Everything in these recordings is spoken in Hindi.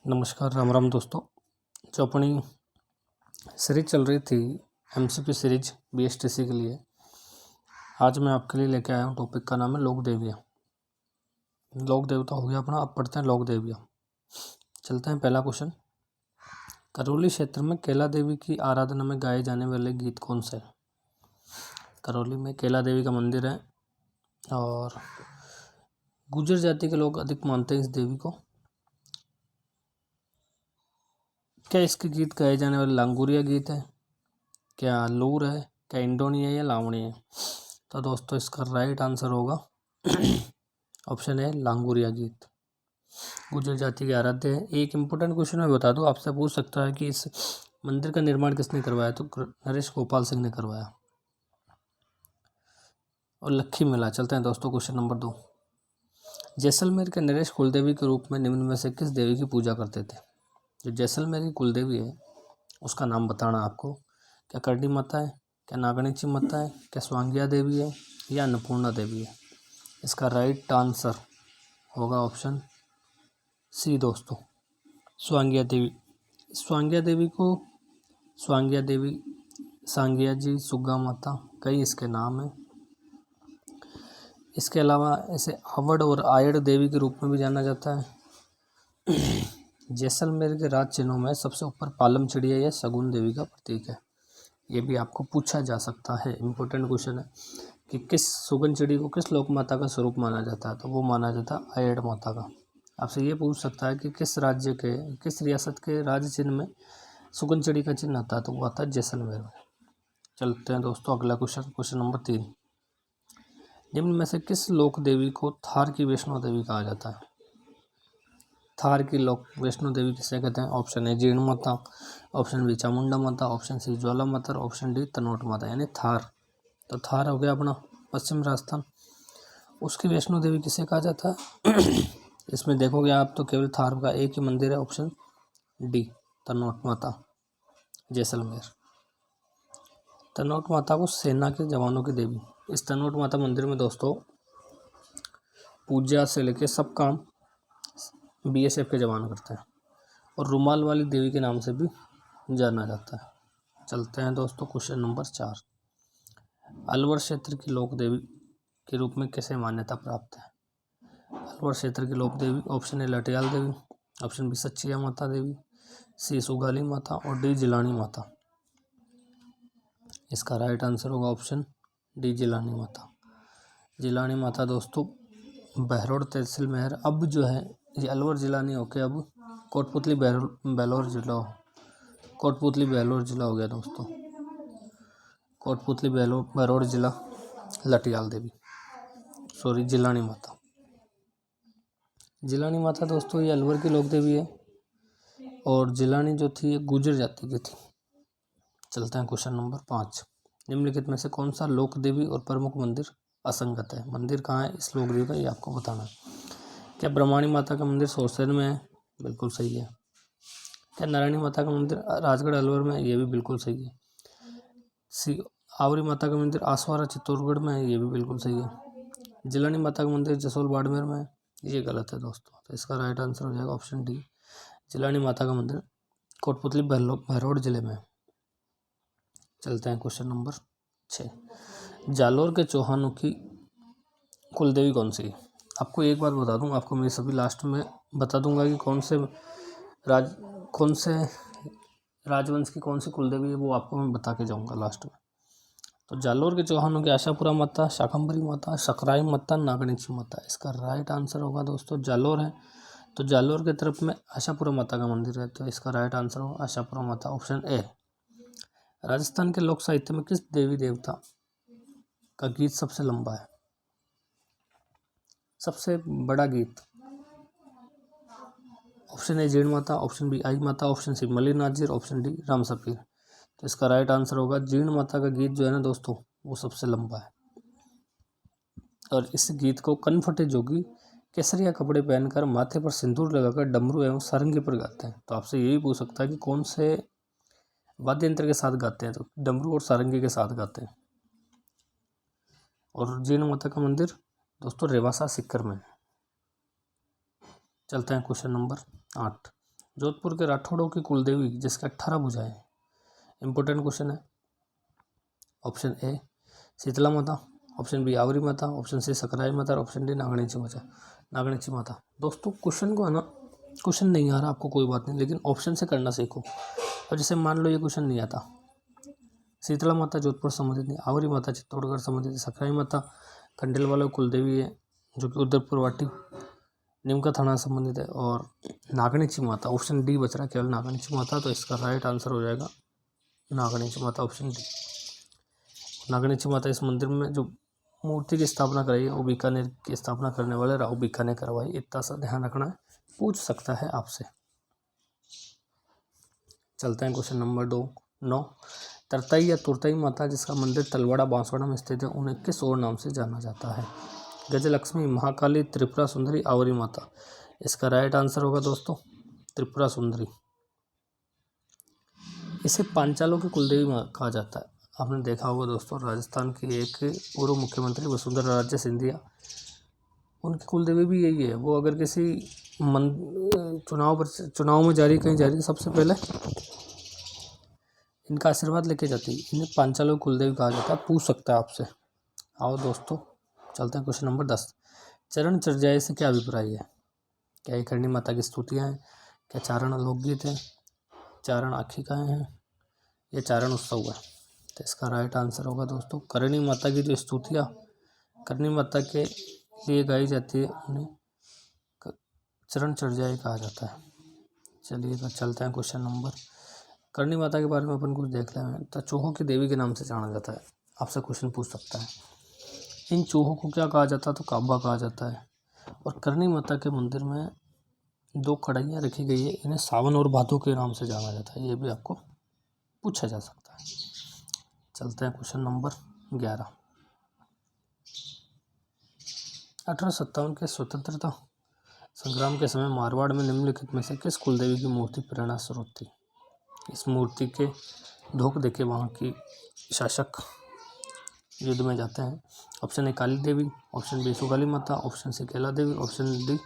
नमस्कार, राम राम दोस्तों। जो अपनी सीरीज चल रही थी एमसीक्यू सीरीज बीएसटीसी के लिए, आज मैं आपके लिए लेके आया हूँ। टॉपिक का नाम है लोक देवियाँ। लोक देवता हो गया अपना, अब पढ़ते हैं लोक देवियाँ। चलते हैं पहला क्वेश्चन। करौली क्षेत्र में कैला देवी की आराधना में गाए जाने वाले गीत कौन से हैं? करौली में कैला देवी का मंदिर है और गुर्जर जाति के लोग अधिक मानते हैं इस देवी को। क्या इसके गीत गाए जाने वाले लांगुरिया गीत है, क्या लूर है, क्या इंडोनी है या लावणी है? तो दोस्तों इसका राइट आंसर होगा ऑप्शन है लांगुरिया गीत। गुर्जर जाति के आराध्य है। एक इम्पोर्टेंट क्वेश्चन मैं बता दूं, आपसे पूछ सकता है कि इस मंदिर का निर्माण किसने करवाया? तो नरेश गोपाल सिंह ने करवाया और लक्खी मेला। चलते हैं दोस्तों क्वेश्चन नंबर 2। जैसलमेर के नरेश कुलदेवी के रूप में निम्न में से किस देवी की पूजा करते थे? जो जैसलमेर की कुलदेवी है उसका नाम बताना आपको। क्या करणी माता है, क्या नागणिची माता है, क्या स्वांगिया देवी है या अन्नपूर्णा देवी है? इसका राइट आंसर होगा ऑप्शन सी दोस्तों, स्वांगिया देवी। स्वांगिया देवी को स्वांगिया देवी, सांगिया जी, सुग्गा माता, कई इसके नाम हैं। इसके अलावा इसे आवड़ और आयड़ देवी के रूप में भी जाना जाता है। जैसलमेर के राज चिन्हों में सबसे ऊपर पालम चिड़िया या शगुन देवी का प्रतीक है। ये भी आपको पूछा जा सकता है, इम्पोर्टेंट क्वेश्चन है कि किस सुगन चिड़ी को किस लोक माता का स्वरूप माना जाता है? तो वो माना जाता है आयड़ माता का। आपसे ये पूछ सकता है कि किस राज्य के, किस रियासत के राज्य चिन्ह में सुगन चिड़ी का चिन्ह आता है? तो वो आता है जैसलमेर में। चलते हैं दोस्तों अगला क्वेश्चन, क्वेश्चन नंबर 3। निम्न में से किस लोक देवी को थार की वैष्णो देवी कहा जाता है? थार की लोक वैष्णो देवी किसे कहते हैं? ऑप्शन ए जीर्ण माता, ऑप्शन बी चामुंडा माता, ऑप्शन सी ज्वाला माता, ऑप्शन डी तनोट माता, यानी थार। तो थार हो गया अपना पश्चिम राजस्थान। उसकी वैष्णो देवी किसे कहा जाता है? इसमें देखोगे आप तो केवल थार का एक ही मंदिर है, ऑप्शन डी तनोट माता, जैसलमेर। तनोट माता को सेना के जवानों की देवी। इस तनोट माता मंदिर में दोस्तों पूजा से लेके सब काम बीएसएफ के जवान करते हैं और रुमाल वाली देवी के नाम से भी जाना जाता है। चलते हैं दोस्तों क्वेश्चन नंबर 4। अलवर क्षेत्र की लोक देवी के रूप में किसे मान्यता प्राप्त है? अलवर क्षेत्र की लोक देवी, option A Latiyal Devi, option B Sachchiya Mata देवी, सी सुगाली माता और डी जिलानी माता। इसका राइट आंसर होगा ऑप्शन डी जिलानी माता। जिलानी माता दोस्तों बहरोड तहसील में है। अब जो है ये अलवर जिला नहीं होके अब कोटपुतली बेलोर जिला, कोटपुतली बेलोर जिला हो गया दोस्तों। कोटपुतली बेलोर जिला, लटियाल देवी, सॉरी जिलानी माता। जिलानी माता दोस्तों ये अलवर की लोक देवी है और जिलानी जो थी ये गुर्जर जाति की थी। चलते हैं क्वेश्चन नंबर 5। निम्नलिखित में से कौन सा लोक देवी और प्रमुख मंदिर असंगत है? मंदिर कहाँ है इस लोक देवी का, ये आपको बताना है। क्या ब्रह्माणी माता का मंदिर सोरसर में है? बिल्कुल सही है। क्या नारायणी माता का मंदिर राजगढ़ अलवर में है? ये भी बिल्कुल सही है। सी आवरी माता का मंदिर आसवारा चित्तौड़गढ़ में है? ये भी बिल्कुल सही है। जिलानी माता का मंदिर जसोल बाड़मेर में है? ये गलत है दोस्तों। तो इसका राइट आंसर हो जाएगा ऑप्शन डी, जिलानी माता का मंदिर कोटपुतली बहरोड जिले में। चलते हैं क्वेश्चन नंबर 6। जालोर के चौहानों की कुलदेवी कौन सी है? आपको एक बात बता दूं, आपको मैं सभी लास्ट में बता दूंगा कि कौन से राजवंश की कौन सी कुलदेवी है, वो आपको मैं बता के जाऊंगा लास्ट में। तो जालोर के चौहानों की आशापुरा माता, शाकंभरी माता, सकराई माता, नागणिची माता। इसका राइट आंसर होगा दोस्तों जालोर है। तो जालोर की तरफ में आशापुरा माता का मंदिर है, तो इसका राइट आंसर होगा आशापुरा माता, ऑप्शन ए। राजस्थान के लोक साहित्य में किस देवी देवता का गीत सबसे लंबा है, सबसे बड़ा गीत? ऑप्शन ए जीर्ण माता, option B Aai Mata, option C Mallik Nazir, option D Ram Safir. तो इसका राइट आंसर होगा जीर्ण माता का गीत जो है ना दोस्तों वो सबसे लंबा है। और इस गीत को कनफटे जोगी केसरिया कपड़े पहनकर माथे पर सिंदूर लगाकर डमरू एवं सारंगी पर गाते हैं। तो आपसे यही पूछ सकता है कि कौन से वाद्य यंत्र के साथ गाते हैं? तो डमरू और सारंगी के साथ गाते हैं। और जीर्ण माता का मंदिर दोस्तों रेवासा सीकर में। चलते हैं क्वेश्चन नंबर 8। जोधपुर के राठौड़ों की कुलदेवी जिसके 18 भुजाएं। इंपॉर्टेंट क्वेश्चन है। ऑप्शन ए शीतला माता, ऑप्शन बी आवरी माता, ऑप्शन सी सकराई माता और ऑप्शन डी नागणीची माता। दोस्तों क्वेश्चन को है ना, क्वेश्चन नहीं आ रहा आपको कोई बात नहीं, लेकिन ऑप्शन से करना सीखो। और जैसे मान लो ये क्वेश्चन नहीं आता, शीतला माता जोधपुर संबंधित नहीं, आवरी माता चित्तौड़गढ़ संबंधित, सकराई माता खंडेलवाला कुलदेवी है जो कि उदयपुर वाटी नीमका थाना संबंधित है, और नागणीची माता ऑप्शन डी बच रहा है केवल नागणीची माता। तो इसका राइट आंसर हो जाएगा नागणीची माता, ऑप्शन डी। नागणीची माता इस मंदिर में जो मूर्ति की स्थापना कराई है वो बीकानेर की स्थापना करने वाले राव बीका ने करवाई। इतना सा ध्यान रखना है, पूछ सकता है आपसे। चलते हैं क्वेश्चन नंबर 9। तरताई या तुरतई माता जिसका मंदिर तलवाड़ा बांसवाड़ा में स्थित है उन्हें किस और नाम से जाना जाता है? गजलक्ष्मी, महाकाली, त्रिपुरा सुंदरी, आवरी माता। इसका राइट आंसर होगा दोस्तों त्रिपुरा सुंदरी। इसे पांचालों की कुलदेवी कहा जाता है। आपने देखा होगा दोस्तों, राजस्थान की एक पूर्व मुख्यमंत्री वसुंधरा राजे सिंधिया, उनकी कुलदेवी भी यही है। वो अगर किसी चुनाव में कहीं जा रही है, सबसे पहले इनका आशीर्वाद लेके जाती है। इन्हें पांचालों की कुलदेवी कहा जाता है। पूछ सकता है आपसे। आओ दोस्तों चलते हैं क्वेश्चन नंबर 10। चरण चर्याय से क्या अभिप्राय है? क्या ये करणी माता की स्तुतियाँ हैं? क्या चारण लोकगीत है? चारण आख्यायिकाएँ हैं? ये चारण उत्सव है? तो इसका राइट आंसर होगा दोस्तों करणी माता की जो स्तुतियाँ करणी माता के लिए गाई जाती है उन्हें चरण चर्याय कहा जाता है। चलिए तो चलते हैं क्वेश्चन नंबर। करणी माता के बारे में अपन कुछ देख रहे हैं। तो चूहों की देवी के नाम से जाना जाता है। आपसे क्वेश्चन पूछ सकता है इन चूहों को क्या कहा जाता है? तो काबा कहा जाता है। और करणी माता के मंदिर में 2 कढ़ाइयाँ रखी गई है, इन्हें सावन और भादों के नाम से जाना जाता है। ये भी आपको पूछा जा सकता है। चलते हैं क्वेश्चन नंबर 11। 1857 के स्वतंत्रता संग्राम के समय मारवाड़ में निम्नलिखित में से किस कुलदेवी की मूर्ति प्रेरणा स्रोत थी? इस मूर्ति के धोख देके वहाँ की शासक युद्ध में जाते हैं। Option A Kali Devi, option B Sugali Mata, option C Kaila Devi, option D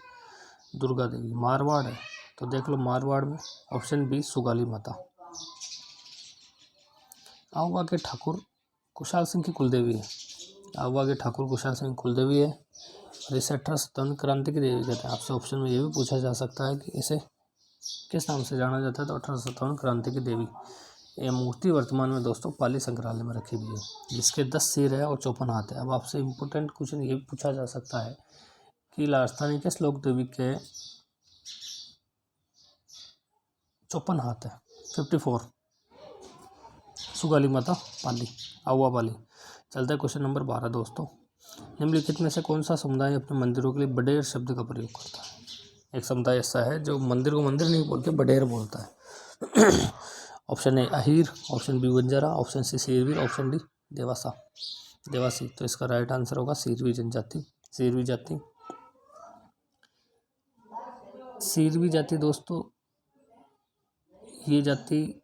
Durga Devi. Marwar है तो देख लो मारवाड़ में ऑप्शन बी सुगाली माता। आहुआ के ठाकुर कुशाल सिंह की कुलदेवी है। आहुआ के ठाकुर कुशाल सिंह कुलदेवी है और इसे 1857 क्रांति की देवी कहते हैं। आपसे ऑप्शन में ये भी पूछा जा सकता है कि इसे किस नाम से जाना जाता है? तो 1857 क्रांति की देवी। यह मूर्ति वर्तमान में दोस्तों पाली संग्रहालय में रखी हुई है, जिसके 10 सिर है और 54 हाथ है। अब आपसे इम्पोर्टेंट क्वेश्चन ये भी पूछा जा सकता है कि राजस्थानी किस लोक देवी के 54 हाथ है? 54 सुगाली माता पाली, आहुआ पाली। चलता है क्वेश्चन नंबर 12 दोस्तों। निम्नलिखित में से कौन सा समुदाय अपने मंदिरों के लिए बडेर शब्द का प्रयोग करता है? एक समुदाय ऐसा है जो मंदिर को मंदिर नहीं बोलते बडेर बोलता है। Option A Ahir, option B Banjara, option C Sirvi, option D Dewasi. तो इसका राइट आंसर होगा सीरवी जनजाति, सीरवी जाति। सीरवी जाति दोस्तों ये जाति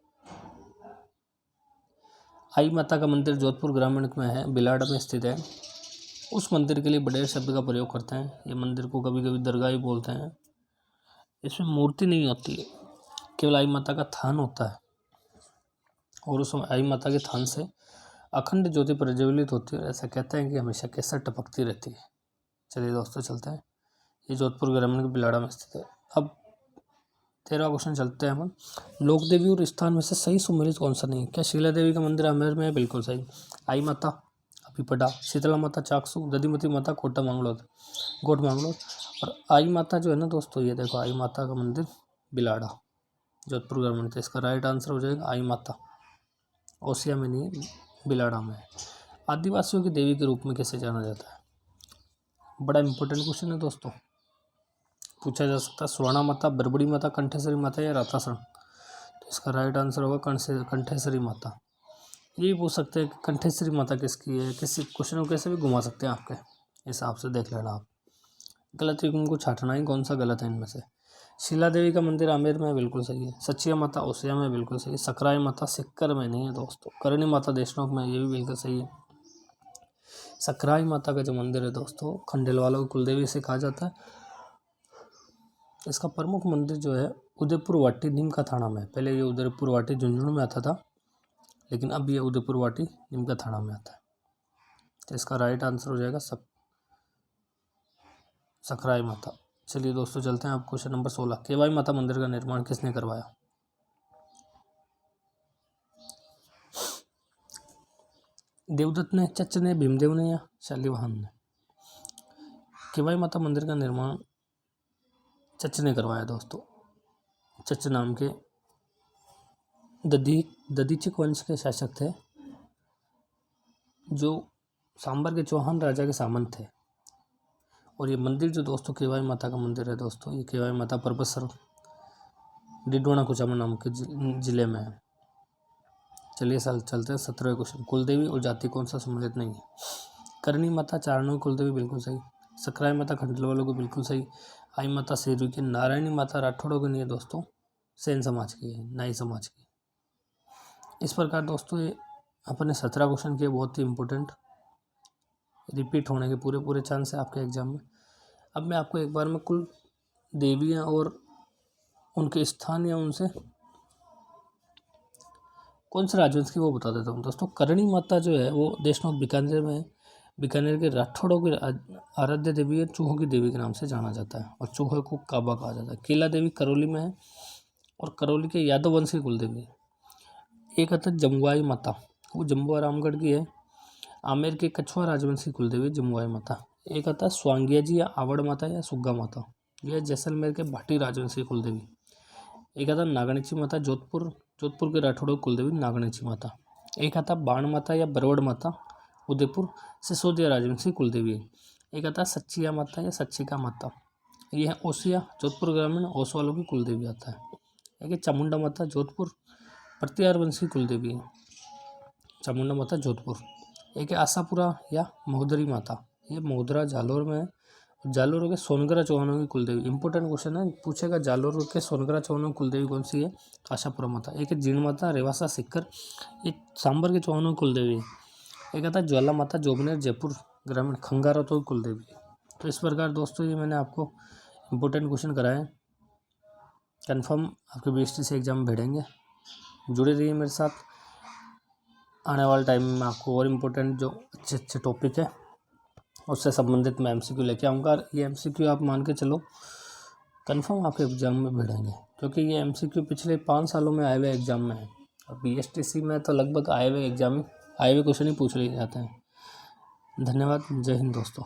आई माता का मंदिर जोधपुर ग्रामीण में है, बिलाड़ा में स्थित है। उस मंदिर के लिए बडेर शब्द का प्रयोग करते हैं। ये मंदिर को कभी कभी दरगाह ही बोलते हैं। इसमें मूर्ति नहीं होती है, केवल आई माता का थान होता है और उस आई माता के थान से अखंड ज्योति प्रज्वलित होती है। ऐसा कहते हैं कि हमेशा केसर टपकती रहती है। चलिए दोस्तों चलते हैं। ये जोधपुर ग्रामीण के बिलाड़ा में स्थित है। अब 13वां क्वेश्चन चलते हैं हम। लोक देवी और स्थान में से सही सुमेलित कौन सा नहीं? क्या शीला देवी का मंदिर आमेर में है? बिल्कुल सही। आई माता अभिपड़ा, शीतला माता चाकसू, दधिमती माता गोट मांगलोर। और आई माता जो है ना दोस्तों, ये देखो आई माता का मंदिर बिलाड़ा जोधपुर ग्रामीण। तो इसका राइट आंसर हो जाएगा आई माता। ओसिया में नहीं, बिलाड़ा में है। आदिवासियों की देवी के रूप में कैसे जाना जाता है? बड़ा इंपॉर्टेंट क्वेश्चन है दोस्तों, पूछा जा सकता है। स्वर्णा माता, बरबड़ी माता, कंठेश्वरी माता या रातासण। तो इसका राइट आंसर होगा कंठेश्वरी माता। ये भी पूछ सकते हैं कि कंठेश्वरी माता किसकी है। किसी क्वेश्चन को कैसे भी घुमा सकते हैं, आपके हिसाब से देख लेना आप। गलत है उनको छाटना ही कौन सा गलत है इनमें से। शीला देवी का मंदिर आमेर में बिल्कुल सही है। सचिया माता ओसिया में बिल्कुल सही है। सकराई माता सिक्कर में नहीं है दोस्तों। करणी माता देशनोक में, ये भी बिल्कुल सही है। सकराई माता का जो मंदिर है दोस्तों खंडेलवालों की कुलदेवी से कहा जाता है। इसका प्रमुख मंदिर जो है उदयपुर वाटी नीम का थाना में। पहले ये उदयपुर वाटी झुंझुनू में आता था, लेकिन अब ये उदयपुर वाटी नीम का थाना में आता है। तो इसका राइट आंसर हो जाएगा सकराई माता। चलिए दोस्तों चलते हैं आप क्वेश्चन नंबर 16। केवाई माता मंदिर का निर्माण किसने करवाया? देवदत्त ने, चच ने, भीमदेव ने या शालिवाहन ने? केवाई माता मंदिर का निर्माण चच ने करवाया दोस्तों। चच नाम के दधीचक वंश के शासक थे, जो सांबर के चौहान राजा के सामंत थे। और ये मंदिर जो दोस्तों केवाई माता का मंदिर है दोस्तों, ये केवाई माता परबतसर डिडवाना कुचामन नाम के जिले में है। चलिए चलते हैं 17वें क्वेश्चन। कुलदेवी और जाति कौन सा सम्मिलित नहीं है? करणी माता चारणों की कुलदेवी बिल्कुल सही। सकराई माता खंडल वालों को बिल्कुल सही। आई माता शेरू की। नारायणी माता राठौड़ों की नहीं है दोस्तों, सेन समाज की है, नाई समाज की। इस प्रकार दोस्तों ये अपने 17 क्वेश्चन किए, बहुत ही इंपॉर्टेंट, रिपीट होने के पूरे चांस है आपके एग्जाम में। अब मैं आपको एक बार में कुल देवियाँ और उनके स्थान या उनसे कौन से राजवंश की वो बता देता हूँ दोस्तों। करणी माता जो है वो देशनोक बीकानेर में है। बीकानेर के राठौड़ों की आराध्य देवी है, चूहों की देवी के नाम से जाना जाता है, और चूहे को काबा कहा जाता है। केला देवी करौली में है, और करौली के यादव वंश की कुलदेवी है। एक आता जमुआई माता, वो जम्बुआ रामगढ़ की है। आमेर के कछुआ राजवंश की कुलदेवी जमुआई माता। एक आता स्वांगिया जी या आवड़ माता या सुग्गा माता, यह जैसलमेर के भाटी राजवंश की कुलदेवी। एक आता नागणेची माता, जोधपुर के राठौड़ों की कुलदेवी नागणेची माता। एक आता बाण माता या बरवड़ माता, उदयपुर सिसोदिया राजवंश की कुलदेवी है। एक आता सच्चिया माता या सच्चिका माता, यह है ओसिया जोधपुर ग्रामीण ओस वालों की कुलदेवी आता है। एक है चामुंडा माता, जोधपुर प्रतिहार वंश की कुलदेवी है, चामुंडा माता जोधपुर। एक है आशापुरा या महोदरी माता, ये महोदरा जालोर में है। जालोर के सोनगरा चौहानों की कुलदेवी, इंपॉर्टेंट क्वेश्चन है, पूछेगा जालोर के सोनगरा चौहानों की कुलदेवी कौन सी है? आशापुरा माता। एक है जीण माता रेवासा सिक्कर, ये सांबर के चौहानों की कुलदेवी है। एक आता ज्वाला माता जोबनेर जयपुर ग्रामीण खंगारा तो कुलदेवी है। तो इस प्रकार दोस्तों ये मैंने आपको इंपॉर्टेंट क्वेश्चन कराए। कन्फर्म आपके BST से एग्जाम भेजेंगे, जुड़े रहिए मेरे साथ। आने वाले टाइम में आपको और इम्पोर्टेंट जो अच्छे टॉपिक है उससे संबंधित मैं MCQ लेके आऊँगा। ये MCQ आप मान के चलो कंफर्म आपके एग्ज़ाम में भिड़ेंगे, क्योंकि ये MCQ पिछले 5 सालों में आए हुए एग्ज़ाम में है, और BSTC में तो लगभग आए हुए क्वेश्चन ही पूछ लिए जाते हैं। धन्यवाद। जय हिंद दोस्तों।